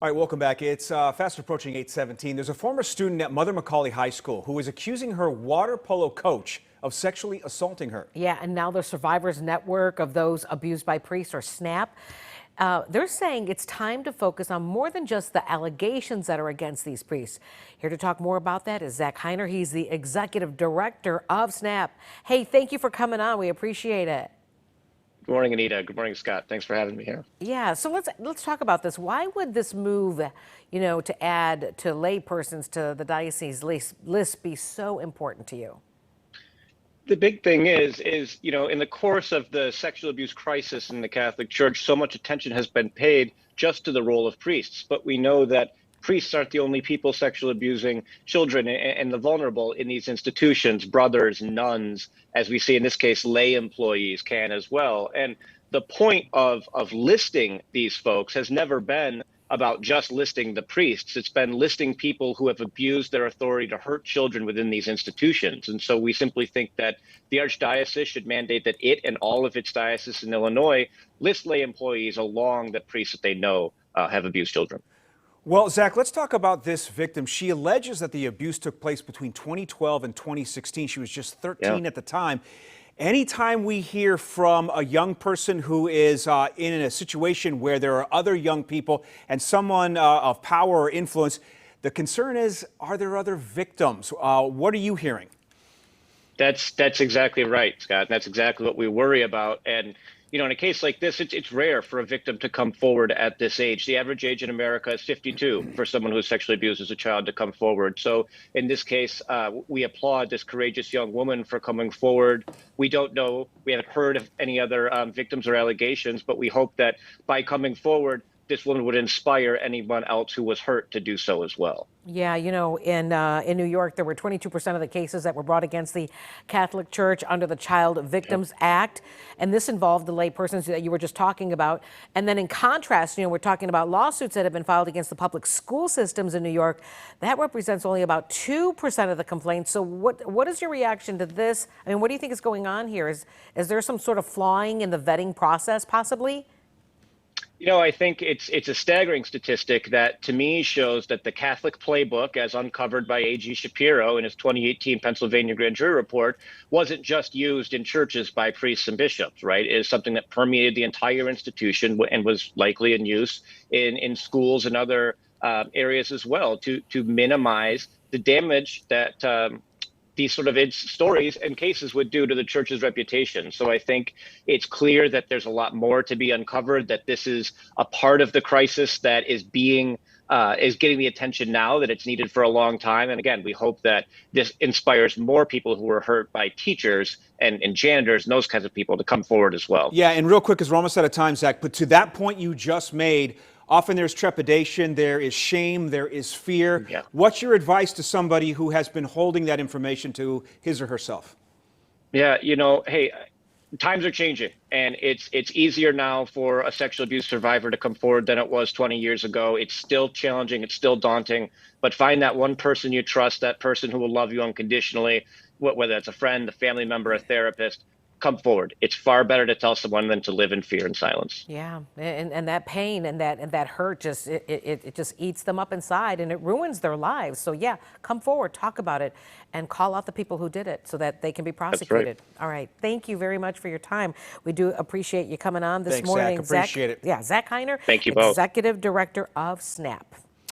All right, welcome back. It's fast approaching 8:17. There's a former student at Mother McCauley High School who is accusing her water polo coach of sexually assaulting her. Yeah, and now the Survivors Network of those abused by priests, or SNAP, they're saying it's time to focus on more than just the allegations that are against these priests. Here to talk more about that is Zach Hiner. He's the executive director of SNAP. Hey, thank you for coming on. We appreciate it. Good morning, Anita. Good morning, Scott. Thanks for having me here. Yeah, so let's talk about this. Why would this move, to add to lay persons to the diocese list be so important to you? The big thing is, in the course of the sexual abuse crisis in the Catholic Church, so much attention has been paid just to the role of priests. But we know that priests aren't the only people sexually abusing children and the vulnerable in these institutions. Brothers, nuns, as we see in this case, lay employees can as well. And the point of listing these folks has never been about just listing the priests. It's been listing people who have abused their authority to hurt children within these institutions. And so we simply think that the Archdiocese should mandate that it and all of its dioceses in Illinois list lay employees along the priests that they know have abused children. Well, Zach, let's talk about this victim. She alleges that the abuse took place between 2012 and 2016. She was just 13 at the time. Anytime we hear from a young person who is in a situation where there are other young people and someone of power or influence, the concern is, are there other victims? What are you hearing? That's exactly right, Scott. That's exactly what we worry about. And in a case like this, it's rare for a victim to come forward at this age. The average age in America is 52 for someone who's sexually abused as a child to come forward. So in this case, we applaud this courageous young woman for coming forward. We don't know, we haven't heard of any other victims or allegations, but we hope that by coming forward, this woman would inspire anyone else who was hurt to do so as well. Yeah, in New York, there were 22% of the cases that were brought against the Catholic Church under the Child Victims Act. And this involved the lay persons that you were just talking about. And then in contrast, we're talking about lawsuits that have been filed against the public school systems in New York. That represents only about 2% of the complaints. So what is your reaction to this? I mean, what do you think is going on here? Is there some sort of flawing in the vetting process, possibly? I think it's a staggering statistic that to me shows that the Catholic playbook, as uncovered by A.G. Shapiro in his 2018 Pennsylvania grand jury report, wasn't just used in churches by priests and bishops, right? It is something that permeated the entire institution and was likely in use in schools and other areas as well to minimize the damage that these sort of stories and cases would do to the church's reputation. So I think it's clear that there's a lot more to be uncovered, that this is a part of the crisis that is getting the attention now that it's needed for a long time. And again, we hope that this inspires more people who were hurt by teachers and janitors and those kinds of people to come forward as well. Yeah, and real quick, because we're almost out of time, Zach, but to that point you just made, often there's trepidation, there is shame, there is fear. Yeah. What's your advice to somebody who has been holding that information to his or herself? Yeah, hey, times are changing, and it's easier now for a sexual abuse survivor to come forward than it was 20 years ago. It's still challenging, it's still daunting, but find that one person you trust, that person who will love you unconditionally, whether it's a friend, a family member, a therapist. Come forward. It's far better to tell someone than to live in fear and silence. Yeah, and that pain and that hurt just just eats them up inside, and it ruins their lives. So yeah, come forward, talk about it, and call out the people who did it so that they can be prosecuted. That's right. All right, thank you very much for your time. We do appreciate you coming on this Thanks, morning. Zach. Appreciate it. Yeah, Zach Hiner, Thank you both. Executive Director of SNAP.